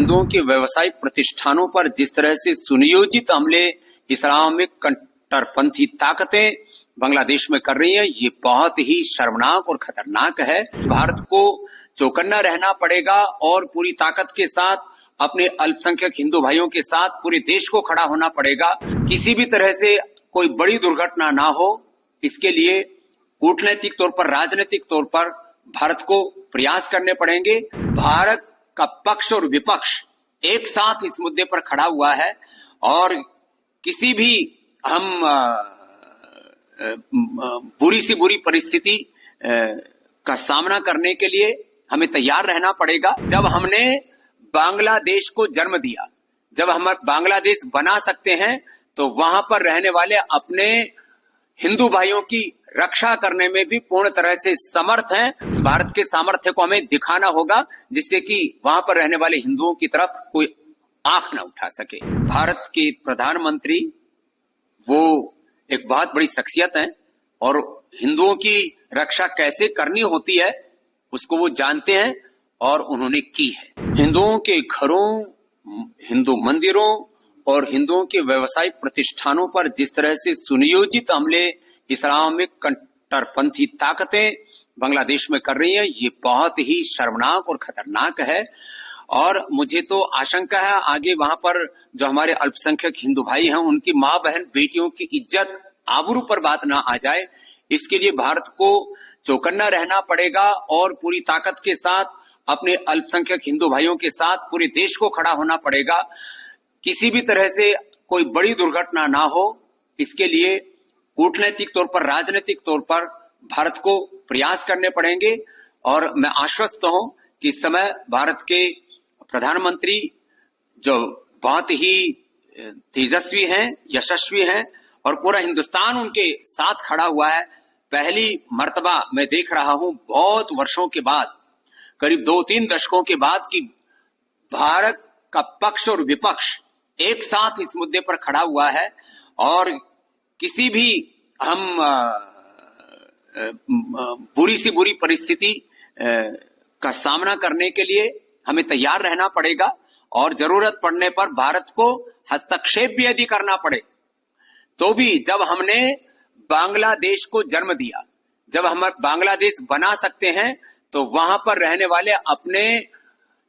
हिंदुओं के व्यवसायिक प्रतिष्ठानों पर जिस तरह से सुनियोजित हमले इस्लामिक कट्टरपंथी ताकतें बांग्लादेश में कर रही हैं, ये बहुत ही शर्मनाक और खतरनाक है। भारत को चौकन्ना रहना पड़ेगा और पूरी ताकत के साथ अपने अल्पसंख्यक हिंदू भाइयों के साथ पूरे देश को खड़ा होना पड़ेगा। किसी भी तरह से कोई बड़ी दुर्घटना ना हो, इसके लिए कूटनैतिक तौर पर, राजनीतिक तौर पर भारत को प्रयास करने पड़ेंगे। भारत का पक्ष और विपक्ष एक साथ इस मुद्दे पर खड़ा हुआ है और किसी भी हम बुरी से बुरी परिस्थिति का सामना करने के लिए हमें तैयार रहना पड़ेगा। जब हमने बांग्लादेश को जन्म दिया, जब हम बांग्लादेश बना सकते हैं, तो वहां पर रहने वाले अपने हिंदू भाइयों की रक्षा करने में भी पूर्ण तरह से समर्थ हैं। भारत के सामर्थ्य को हमें दिखाना होगा, जिससे कि वहां पर रहने वाले हिंदुओं की तरफ कोई आंख न उठा सके। भारत के प्रधानमंत्री वो एक बहुत बड़ी शख्सियत हैं और हिंदुओं की रक्षा कैसे करनी होती है उसको वो जानते हैं और उन्होंने की है। हिंदुओं के घरों, हिंदू मंदिरों और हिंदुओं के व्यवसायिक प्रतिष्ठानों पर जिस तरह से सुनियोजित हमले इस्लामिक कट्टरपंथी ताकतें बांग्लादेश में कर रही हैं, ये बहुत ही शर्मनाक और खतरनाक है। और मुझे तो आशंका है आगे वहां पर जो हमारे अल्पसंख्यक हिंदू भाई हैं, उनकी मां बहन बेटियों की इज्जत आबरू पर बात ना आ जाए। इसके लिए भारत को चौकन्ना रहना पड़ेगा और पूरी ताकत के साथ अपने अल्पसंख्यक हिंदू भाइयों के साथ पूरे देश को खड़ा होना पड़ेगा। किसी भी तरह से कोई बड़ी दुर्घटना ना हो, इसके लिए कूटनैतिक तौर पर, राजनीतिक तौर पर भारत को प्रयास करने पड़ेंगे। और मैं आश्वस्त हूं कि इस समय भारत के प्रधानमंत्री जो बहुत ही तेजस्वी हैं, यशस्वी हैं और पूरा हिंदुस्तान उनके साथ खड़ा हुआ है। पहली मर्तबा मैं देख रहा हूं बहुत वर्षों के बाद, करीब 2-3 दशकों के बाद, कि भारत का पक्ष और विपक्ष एक साथ इस मुद्दे पर खड़ा हुआ है और किसी भी हम बुरी से बुरी परिस्थिति का सामना करने के लिए हमें तैयार रहना पड़ेगा और जरूरत पड़ने पर भारत को हस्तक्षेप भी यदि करना पड़े तो भी। जब हमने बांग्लादेश को जन्म दिया, जब हम बांग्लादेश बना सकते हैं, तो वहां पर रहने वाले अपने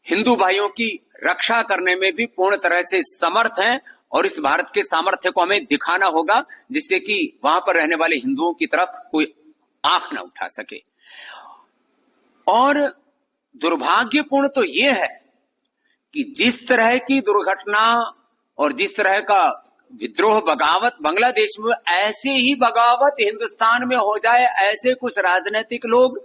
हिंदू भाइयों की रक्षा करने में भी पूर्ण तरह से समर्थ हैं और इस भारत के सामर्थ्य को हमें दिखाना होगा, जिससे कि वहां पर रहने वाले हिंदुओं की तरफ कोई आंख न उठा सके। और दुर्भाग्यपूर्ण तो यह है कि जिस तरह की दुर्घटना और जिस तरह का विद्रोह, बगावत बांग्लादेश में, ऐसे ही बगावत हिंदुस्तान में हो जाए। ऐसे कुछ राजनीतिक लोग,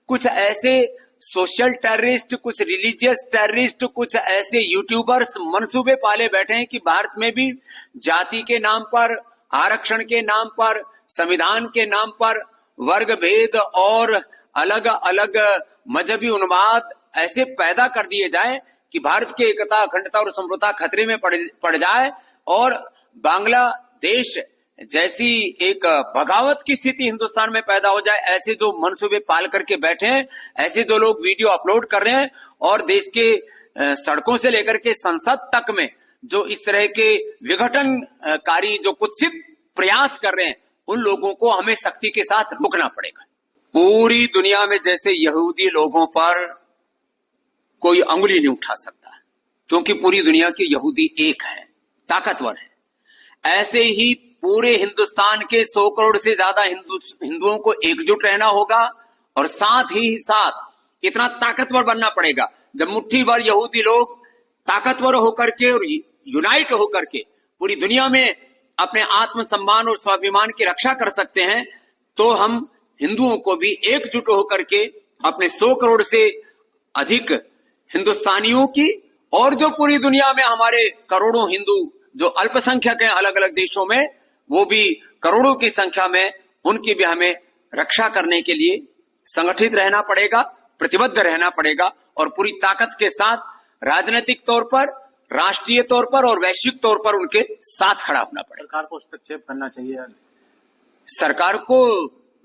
कुछ ऐसे सोशल टेररिस्ट, कुछ रिलीजियस टेररिस्ट, कुछ ऐसे यूट्यूबर्स मंसूबे पाले बैठे हैं कि भारत में भी जाति के नाम पर, आरक्षण के नाम पर, संविधान के नाम पर वर्ग भेद और अलग अलग मजहबी उन्माद ऐसे पैदा कर दिए जाए कि भारत की एकता, अखंडता और समृद्धता खतरे में पड़ जाए और बांग्लादेश जैसी एक बगावत की स्थिति हिंदुस्तान में पैदा हो जाए। ऐसे जो मंसूबे पाल करके बैठे हैं, ऐसे जो लोग वीडियो अपलोड कर रहे हैं और देश के सड़कों से लेकर के संसद तक में जो इस तरह के विघटनकारी, जो कुत्सित प्रयास कर रहे हैं, उन लोगों को हमें सख्ती के साथ रोकना पड़ेगा। पूरी दुनिया में जैसे यहूदी लोगों पर कोई अंगुली नहीं उठा सकता, क्योंकि पूरी दुनिया के यहूदी एक है, ताकतवर है। ऐसे ही पूरे हिंदुस्तान के 100 करोड़ से ज्यादा हिंदुओं को एकजुट रहना होगा और साथ ही साथ इतना ताकतवर बनना पड़ेगा। जब मुट्ठी भर यहूदी लोग ताकतवर होकर के और यूनाइट होकर के पूरी दुनिया में अपने आत्मसम्मान और स्वाभिमान की रक्षा कर सकते हैं, तो हम हिंदुओं को भी एकजुट होकर के अपने 100 करोड़ से अधिक हिंदुस्तानियों की और जो पूरी दुनिया में हमारे करोड़ों हिंदू जो अल्पसंख्यक हैं अलग अलग देशों में, वो भी करोड़ों की संख्या में, उनकी भी हमें रक्षा करने के लिए संगठित रहना पड़ेगा, प्रतिबद्ध रहना पड़ेगा और पूरी ताकत के साथ राजनीतिक तौर पर, राष्ट्रीय तौर पर और वैश्विक तौर पर उनके साथ खड़ा होना पड़ेगा। सरकार को हस्तक्षेप करना चाहिए। सरकार को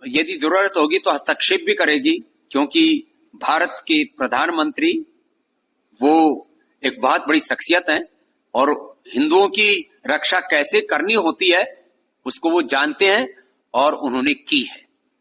यदि जरूरत होगी तो हस्तक्षेप भी करेगी, क्योंकि भारत के प्रधानमंत्री वो एक बहुत बड़ी शख्सियत हैं और हिंदुओं की रक्षा कैसे करनी होती है उसको वो जानते हैं और उन्होंने की है।